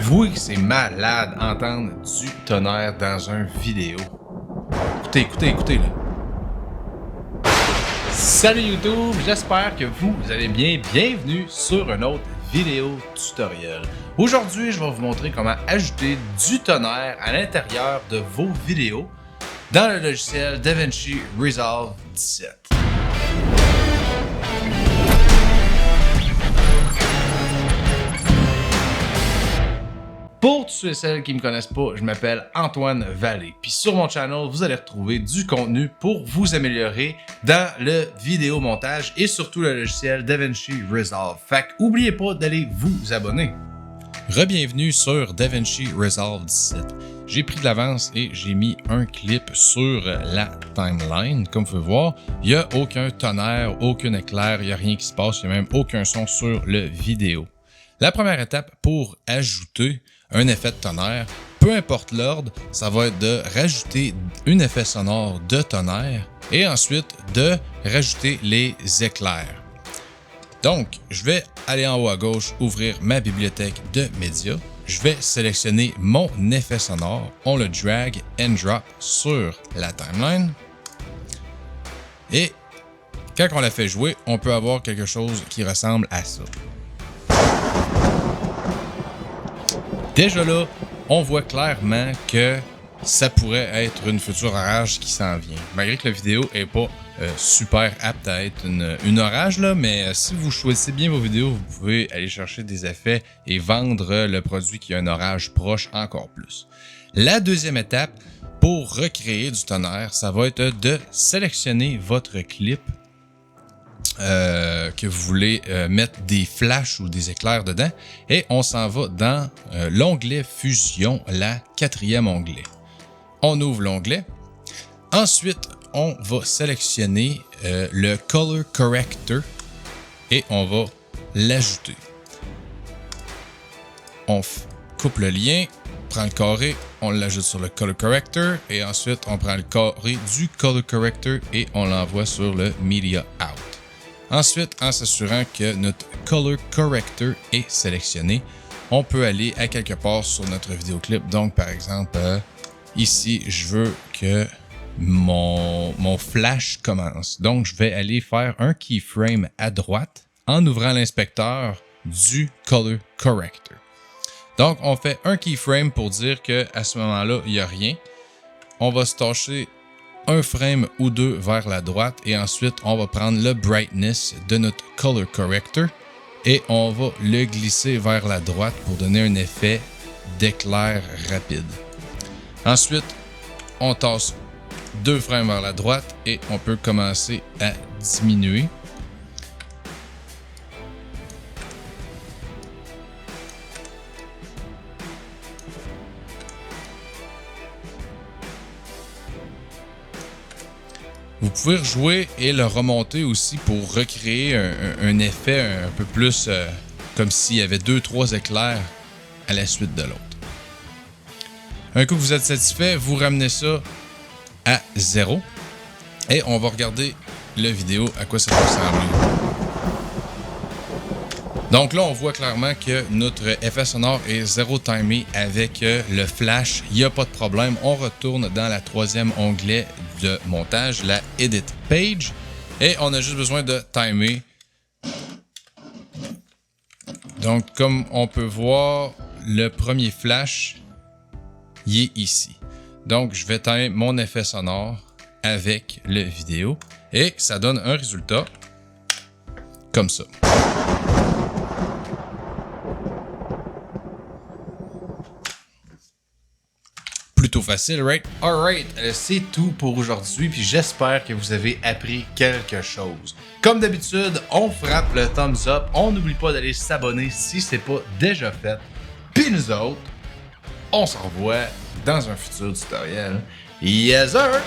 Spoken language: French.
Avouez que c'est malade entendre du tonnerre dans une vidéo. Écoutez là. Salut YouTube, j'espère que vous allez bien. Bienvenue sur une autre vidéo tutoriel. Aujourd'hui, je vais vous montrer comment ajouter du tonnerre à l'intérieur de vos vidéos dans le logiciel DaVinci Resolve 17. Pour tous ceux et celles qui ne me connaissent pas, je m'appelle Antoine Vallée. Puis sur mon channel, vous allez retrouver du contenu pour vous améliorer dans le vidéo montage et surtout le logiciel DaVinci Resolve. Fait qu'oubliez pas d'aller vous abonner. Rebienvenue sur DaVinci Resolve 17. J'ai pris de l'avance et j'ai mis un clip sur la timeline. Comme vous pouvez voir, il n'y a aucun tonnerre, aucun éclair, il n'y a rien qui se passe, il n'y a même aucun son sur le vidéo. La première étape pour ajouter un effet de tonnerre, peu importe l'ordre, ça va être de rajouter un effet sonore de tonnerre et ensuite de rajouter les éclairs. Donc, je vais aller en haut à gauche, ouvrir ma bibliothèque de médias. Je vais sélectionner mon effet sonore. On le drag and drop sur la timeline. Et quand on la fait jouer, on peut avoir quelque chose qui ressemble à ça. Déjà là, on voit clairement que ça pourrait être une future orage qui s'en vient. Malgré que la vidéo n'est pas super apte à être une orage, là, mais si vous choisissez bien vos vidéos, vous pouvez aller chercher des effets et vendre le produit qui a un orage proche encore plus. La deuxième étape pour recréer du tonnerre, ça va être de sélectionner votre clip que vous voulez mettre des flashs ou des éclairs dedans et on s'en va dans l'onglet Fusion, la quatrième onglet. On ouvre l'onglet. Ensuite, on va sélectionner le Color Corrector et on va l'ajouter. On coupe le lien, prend le carré, on l'ajoute sur le Color Corrector et ensuite on prend le carré du Color Corrector et on l'envoie sur le Media Out. Ensuite, en s'assurant que notre Color Corrector est sélectionné, on peut aller à quelque part sur notre vidéoclip. Donc, par exemple, ici, je veux que mon flash commence. Donc, je vais aller faire un keyframe à droite en ouvrant l'inspecteur du Color Corrector. Donc, on fait un keyframe pour dire qu'à ce moment-là, il n'y a rien. On va se tâcher un frame ou deux vers la droite et ensuite on va prendre le brightness de notre color corrector et on va le glisser vers la droite pour donner un effet d'éclair rapide. Ensuite, on tasse deux frames vers la droite et on peut commencer à diminuer. Vous pouvez rejouer et le remonter aussi pour recréer un effet un peu plus comme s'il y avait 2-3 éclairs à la suite de l'autre. Un coup que vous êtes satisfait, vous ramenez ça à 0 et on va regarder la vidéo à quoi ça peut ressembler. Donc là, on voit clairement que notre effet sonore est 0 timé avec le flash. Il n'y a pas de problème. On retourne dans la troisième onglet de montage, la Edit Page. Et on a juste besoin de timer. Donc, comme on peut voir, le premier flash, il est ici. Donc, je vais timer mon effet sonore avec le vidéo. Et ça donne un résultat comme ça. Plutôt facile, right? Alright, c'est tout pour aujourd'hui, puis j'espère que vous avez appris quelque chose. Comme d'habitude, on frappe le thumbs up, on n'oublie pas d'aller s'abonner si c'est pas déjà fait. Puis nous autres, on se revoit dans un futur tutoriel. Yes sir!